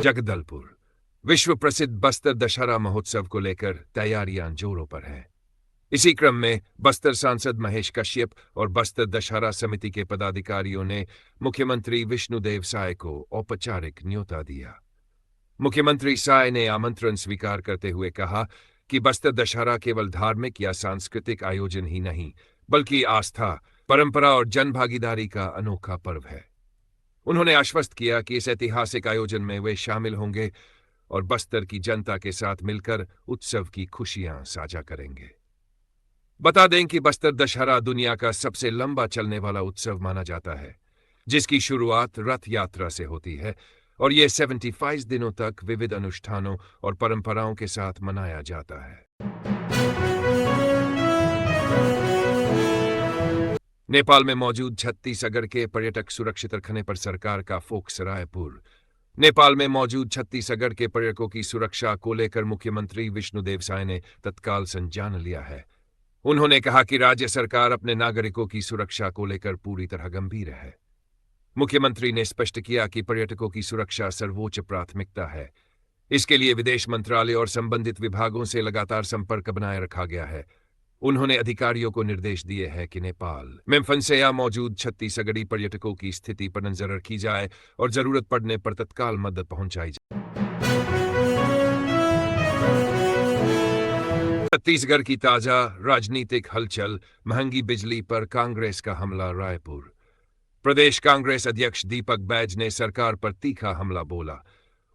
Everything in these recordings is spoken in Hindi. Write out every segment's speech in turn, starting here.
जगदलपुर। विश्व प्रसिद्ध बस्तर दशहरा महोत्सव को लेकर तैयारियां जोरों पर हैं। इसी क्रम में बस्तर सांसद महेश कश्यप और बस्तर दशहरा समिति के पदाधिकारियों ने मुख्यमंत्री विष्णुदेव साय को औपचारिक न्योता दिया। मुख्यमंत्री साय ने आमंत्रण स्वीकार करते हुए कहा कि बस्तर दशहरा केवल धार्मिक या सांस्कृतिक आयोजन ही नहीं, बल्कि आस्था, परंपरा और जनभागीदारी का अनोखा पर्व है। उन्होंने आश्वस्त किया कि इस ऐतिहासिक आयोजन में वे शामिल होंगे और बस्तर की जनता के साथ मिलकर उत्सव की खुशियां साझा करेंगे। बता दें कि बस्तर दशहरा दुनिया का सबसे लंबा चलने वाला उत्सव माना जाता है, जिसकी शुरुआत रथ यात्रा से होती है और ये 75 दिनों तक विविध अनुष्ठानों और परंपराओं के साथ मनाया जाता है। नेपाल में मौजूद छत्तीसगढ़ के पर्यटक सुरक्षित रखने पर सरकार का फोकस। रायपुर। नेपाल में मौजूद छत्तीसगढ़ के पर्यटकों की सुरक्षा को लेकर मुख्यमंत्री विष्णुदेव साय ने तत्काल संज्ञान लिया है। उन्होंने कहा कि राज्य सरकार अपने नागरिकों की सुरक्षा को लेकर पूरी तरह गंभीर है। मुख्यमंत्री ने स्पष्ट किया कि पर्यटकों की सुरक्षा सर्वोच्च प्राथमिकता है। इसके लिए विदेश मंत्रालय और संबंधित विभागों से लगातार संपर्क बनाए रखा गया है। उन्होंने अधिकारियों को निर्देश दिए हैं कि नेपाल में फंसे या मौजूद छत्तीसगढ़ी पर्यटकों की स्थिति पर नजर रखी जाए और जरूरत पड़ने पर तत्काल मदद पहुंचाई जाए। छत्तीसगढ़ की ताजा राजनीतिक हलचल, महंगी बिजली पर कांग्रेस का हमला। रायपुर। प्रदेश कांग्रेस अध्यक्ष दीपक बैज ने सरकार पर तीखा हमला बोला।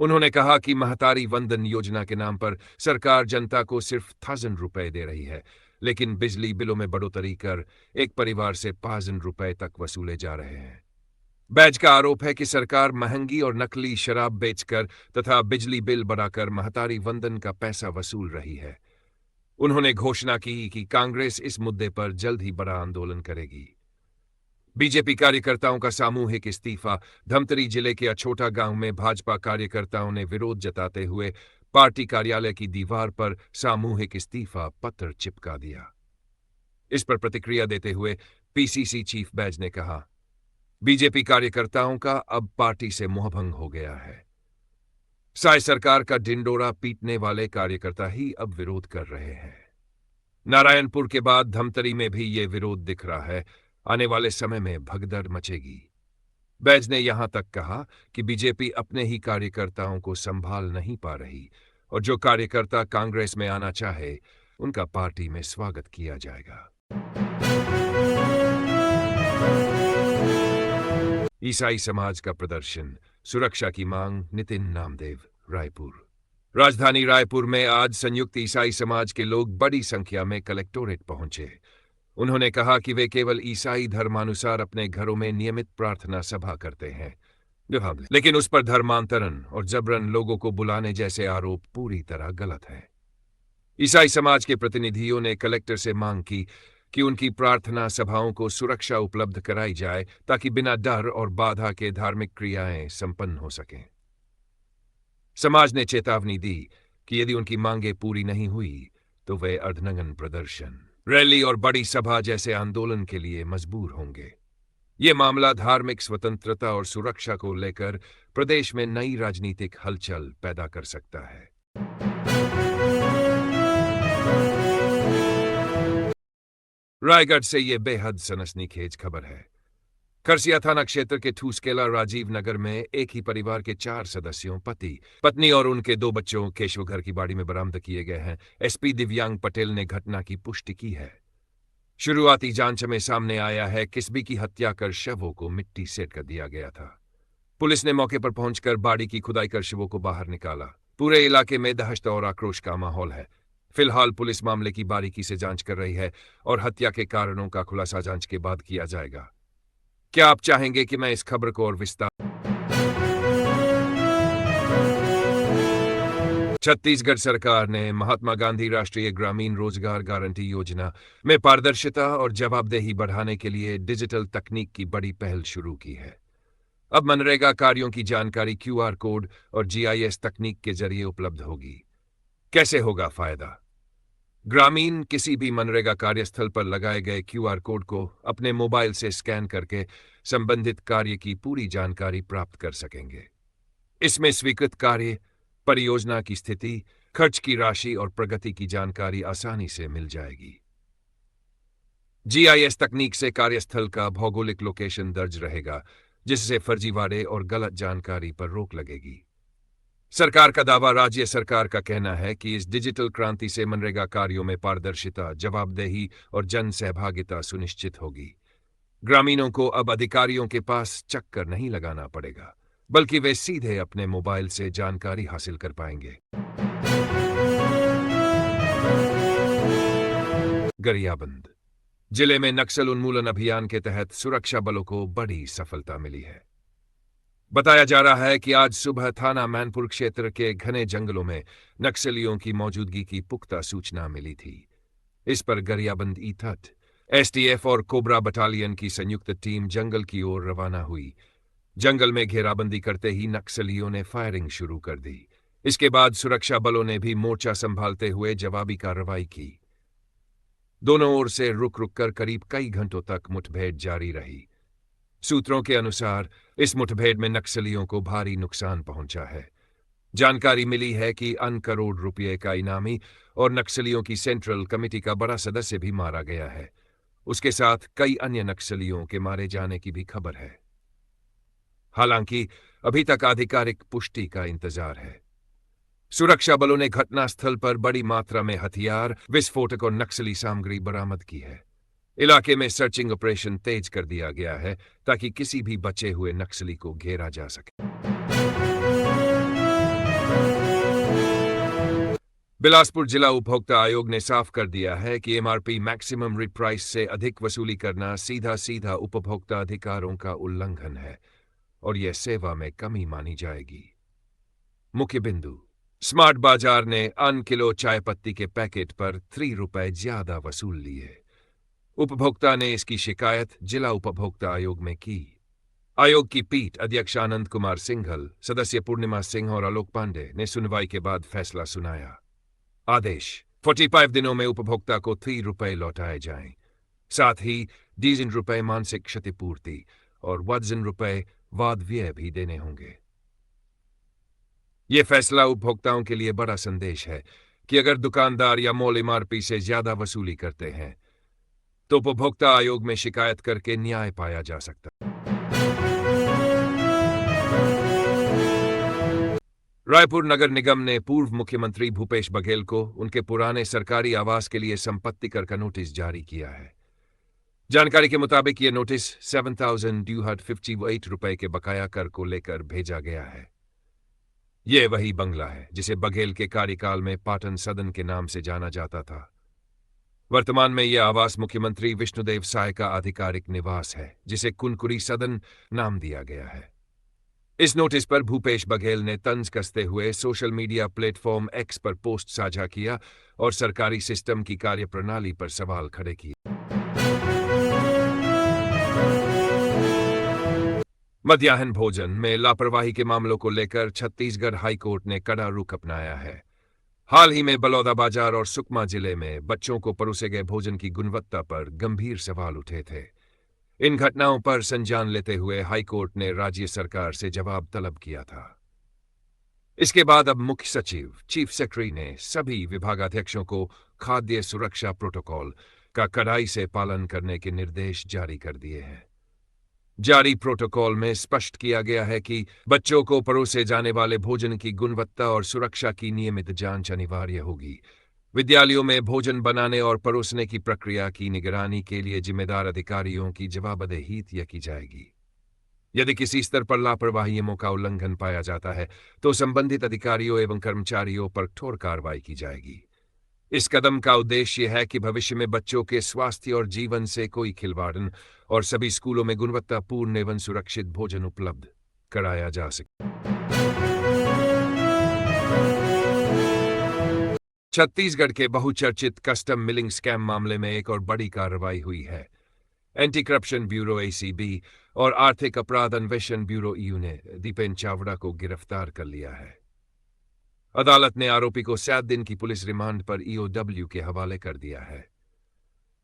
उन्होंने कहा कि महतारी वंदन योजना के नाम पर सरकार जनता को सिर्फ 1000 रुपए दे रही है, लेकिन बिजली बिलों में बढ़ोतरी कर एक परिवार से 5000 रुपए तक वसूले जा रहे हैं। बैज का आरोप है कि सरकार महंगी और नकली शराब बेचकर तथा बिजली बिल बढ़ाकर महतारी वंदन का पैसा वसूल रही है। उन्होंने घोषणा की कि कांग्रेस इस मुद्दे पर जल्द ही बड़ा आंदोलन करेगी। बीजेपी कार्यकर्ताओं का सामूहिक इस्तीफा। धमतरी जिले के अछोटा गांव में भाजपा कार्यकर्ताओं ने विरोध जताते हुए पार्टी कार्यालय की दीवार पर सामूहिक इस्तीफा पत्र चिपका दिया। इस पर प्रतिक्रिया देते हुए पीसीसी चीफ बैज ने कहा, बीजेपी कार्यकर्ताओं का अब पार्टी से मोहभंग हो गया है। साय सरकार का ढिंडोरा पीटने वाले कार्यकर्ता ही अब विरोध कर रहे हैं। नारायणपुर के बाद धमतरी में भी ये विरोध दिख रहा है। आने वाले समय में भगदड़ मचेगी। बैज ने यहां तक कहा कि बीजेपी अपने ही कार्यकर्ताओं को संभाल नहीं पा रही और जो कार्यकर्ता कांग्रेस में आना चाहे उनका पार्टी में स्वागत किया जाएगा। ईसाई समाज का प्रदर्शन, सुरक्षा की मांग। नितिन नामदेव। रायपुर। राजधानी रायपुर में आज संयुक्त ईसाई समाज के लोग बड़ी संख्या में कलेक्टोरेट पहुंचे। उन्होंने कहा कि वे केवल ईसाई धर्मानुसार अपने घरों में नियमित प्रार्थना सभा करते हैं, लेकिन उस पर धर्मांतरण और जबरन लोगों को बुलाने जैसे आरोप पूरी तरह गलत है। ईसाई समाज के प्रतिनिधियों ने कलेक्टर से मांग की कि उनकी प्रार्थना सभाओं को सुरक्षा उपलब्ध कराई जाए ताकि बिना डर और बाधा के धार्मिक क्रियाएं संपन्न हो सकें। समाज ने चेतावनी दी कि यदि उनकी मांगें पूरी नहीं हुई तो वे अर्धनग्न प्रदर्शन, रैली और बड़ी सभा जैसे आंदोलन के लिए मजबूर होंगे। ये मामला धार्मिक स्वतंत्रता और सुरक्षा को लेकर प्रदेश में नई राजनीतिक हलचल पैदा कर सकता है। रायगढ़ से ये बेहद सनसनीखेज खबर है। खरसिया थाना क्षेत्र के ठूसकेला राजीव नगर में एक ही परिवार के 4 सदस्यों, पति, पत्नी और उनके 2 बच्चों केशवघर की बाड़ी में बरामद किए गए हैं। एसपी दिव्यांग पटेल ने घटना की पुष्टि की है। शुरुआती जांच में सामने आया है किस्बी की हत्या कर शवों को मिट्टी सेट कर दिया गया था। पुलिस ने मौके पर पहुंचकर बाड़ी की खुदाई कर शवों को बाहर निकाला। पूरे इलाके में दहशत और आक्रोश का माहौल है। फिलहाल पुलिस मामले की बारीकी से जांच कर रही है और हत्या के कारणों का खुलासा जांच के बाद किया जाएगा। क्या आप चाहेंगे कि मैं इस खबर को और विस्तार? छत्तीसगढ़ सरकार ने महात्मा गांधी राष्ट्रीय ग्रामीण रोजगार गारंटी योजना में पारदर्शिता और जवाबदेही बढ़ाने के लिए डिजिटल तकनीक की बड़ी पहल शुरू की है। अब मनरेगा कार्यों की जानकारी क्यूआर कोड और जीआईएस तकनीक के जरिए उपलब्ध होगी। कैसे होगा फायदा? ग्रामीण किसी भी मनरेगा कार्यस्थल पर लगाए गए क्यूआर कोड को अपने मोबाइल से स्कैन करके संबंधित कार्य की पूरी जानकारी प्राप्त कर सकेंगे। इसमें स्वीकृत कार्य, परियोजना की स्थिति, खर्च की राशि और प्रगति की जानकारी आसानी से मिल जाएगी। जीआईएस तकनीक से कार्यस्थल का भौगोलिक लोकेशन दर्ज रहेगा, जिससे फर्जीवाड़े और गलत जानकारी पर रोक लगेगी। सरकार का दावा। राज्य सरकार का कहना है कि इस डिजिटल क्रांति से मनरेगा कार्यों में पारदर्शिता, जवाबदेही और जन सहभागिता सुनिश्चित होगी। ग्रामीणों को अब अधिकारियों के पास चक्कर नहीं लगाना पड़ेगा, बल्कि वे सीधे अपने मोबाइल से जानकारी हासिल कर पाएंगे। गरियाबंद जिले में नक्सल उन्मूलन अभियान के तहत सुरक्षा बलों को बड़ी सफलता मिली है। बताया जा रहा है कि आज सुबह थाना मैनपुर क्षेत्र के घने जंगलों में नक्सलियों की मौजूदगी की पुख्ता सूचना मिली थी। इस पर गरियाबंद ईथट, एसटीएफ और कोबरा बटालियन की संयुक्त टीम जंगल की ओर रवाना हुई। जंगल में घेराबंदी करते ही नक्सलियों ने फायरिंग शुरू कर दी। इसके बाद सुरक्षा बलों ने भी मोर्चा संभालते हुए जवाबी कार्रवाई की। दोनों ओर से रुक रुक कर करीब कई घंटों तक मुठभेड़ जारी रही। सूत्रों के अनुसार इस मुठभेड़ में नक्सलियों को भारी नुकसान पहुंचा है। जानकारी मिली है कि अन करोड़ रुपये का इनामी और नक्सलियों की सेंट्रल कमेटी का बड़ा सदस्य भी मारा गया है। उसके साथ कई अन्य नक्सलियों के मारे जाने की भी खबर है। हालांकि अभी तक आधिकारिक पुष्टि का इंतजार है। सुरक्षा बलों ने घटनास्थल पर बड़ी मात्रा में हथियार, विस्फोटक और नक्सली सामग्री बरामद की है। इलाके में सर्चिंग ऑपरेशन तेज कर दिया गया है ताकि किसी भी बचे हुए नक्सली को घेरा जा सके। बिलासपुर जिला उपभोक्ता आयोग ने साफ कर दिया है कि एमआरपी मैक्सिमम रिट प्राइस से अधिक वसूली करना सीधा सीधा उपभोक्ता अधिकारों का उल्लंघन है और यह सेवा में कमी मानी जाएगी। मुख्य बिंदु, स्मार्ट बाजार ने अन किलो चाय पत्ती के पैकेट पर 3 रुपए ज्यादा वसूल लिए। उपभोक्ता ने इसकी शिकायत जिला उपभोक्ता आयोग में की। आयोग की पीठ अध्यक्ष आनंद कुमार सिंघल, सदस्य पूर्णिमा सिंह और आलोक पांडे ने सुनवाई के बाद फैसला सुनाया। आदेश, 45 दिनों में उपभोक्ता को 3 रुपए लौटाए जाएं। साथ ही डीजन रुपए मानसिक क्षतिपूर्ति और वजन रुपए वाद व्यय भी देने होंगे। यह फैसला उपभोक्ताओं के लिए बड़ा संदेश है कि अगर दुकानदार या मॉल एमआरपी से ज्यादा वसूली करते हैं तो उपभोक्ता आयोग में शिकायत करके न्याय पाया जा सकता है। रायपुर नगर निगम ने पूर्व मुख्यमंत्री भूपेश बघेल को उनके पुराने सरकारी आवास के लिए संपत्ति कर का नोटिस जारी किया है। जानकारी के मुताबिक यह नोटिस 7,258 रुपए के बकाया कर को लेकर भेजा गया है। यह वही बंगला है जिसे बघेल के कार्यकाल में पाटन सदन के नाम से जाना जाता था। वर्तमान में यह आवास मुख्यमंत्री विष्णुदेव साय का आधिकारिक निवास है, जिसे कुनकुरी सदन नाम दिया गया है। इस नोटिस पर भूपेश बघेल ने तंज कसते हुए सोशल मीडिया प्लेटफॉर्म एक्स पर पोस्ट साझा किया और सरकारी सिस्टम की कार्यप्रणाली पर सवाल खड़े किए। मध्याह्न भोजन में लापरवाही के मामलों को लेकर छत्तीसगढ़ हाईकोर्ट ने कड़ा रुख अपनाया है। हाल ही में बलौदाबाजार और सुकमा जिले में बच्चों को परोसे गए भोजन की गुणवत्ता पर गंभीर सवाल उठे थे। इन घटनाओं पर संज्ञान लेते हुए हाईकोर्ट ने राज्य सरकार से जवाब तलब किया था। इसके बाद अब मुख्य सचिव, चीफ सेक्रेटरी ने सभी विभागाध्यक्षों को खाद्य सुरक्षा प्रोटोकॉल का कड़ाई से पालन करने के निर्देश जारी कर दिए हैं। जारी प्रोटोकॉल में स्पष्ट किया गया है कि बच्चों को परोसे जाने वाले भोजन की गुणवत्ता और सुरक्षा की नियमित जांच अनिवार्य होगी। विद्यालयों में भोजन बनाने और परोसने की प्रक्रिया की निगरानी के लिए जिम्मेदार अधिकारियों की जवाबदेही तय की जाएगी। यदि किसी स्तर पर लापरवाहियों का उल्लंघन पाया जाता है तो संबंधित अधिकारियों एवं कर्मचारियों पर कठोर कार्रवाई की जाएगी। इस कदम का उद्देश्य है कि भविष्य में बच्चों के स्वास्थ्य और जीवन से कोई खिलवाड़ और सभी स्कूलों में गुणवत्तापूर्ण एवं सुरक्षित भोजन उपलब्ध कराया जा सके। छत्तीसगढ़ के बहुचर्चित कस्टम मिलिंग स्कैम मामले में एक और बड़ी कार्रवाई हुई है। एंटी करप्शन ब्यूरो एसीबी और आर्थिक अपराध अन्वेषण ब्यूरो ईयू ने दीपेन चावड़ा को गिरफ्तार कर लिया है। अदालत ने आरोपी को 7 दिन की पुलिस रिमांड पर ईओडब्ल्यू के हवाले कर दिया है।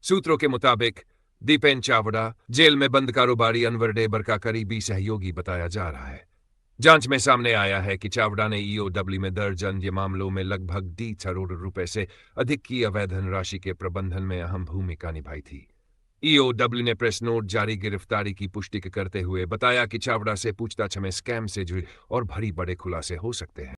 सूत्रों के मुताबिक दीपेन चावड़ा जेल में बंद कारोबारी अनवर डेबर का करीबी सहयोगी बताया जा रहा है। जांच में सामने आया है कि चावड़ा ने ईओडब्ल्यू में दर्ज अन्य मामलों में लगभग 30 करोड़ रुपए से अधिक की अवैध धनराशि के प्रबंधन में अहम भूमिका निभाई थी। ईओडब्ल्यू ने प्रेस नोट जारी गिरफ्तारी की पुष्टि करते हुए बताया कि चावड़ा से पूछताछ में स्कैम से जुड़े और भारी बड़े खुलासे हो सकते हैं।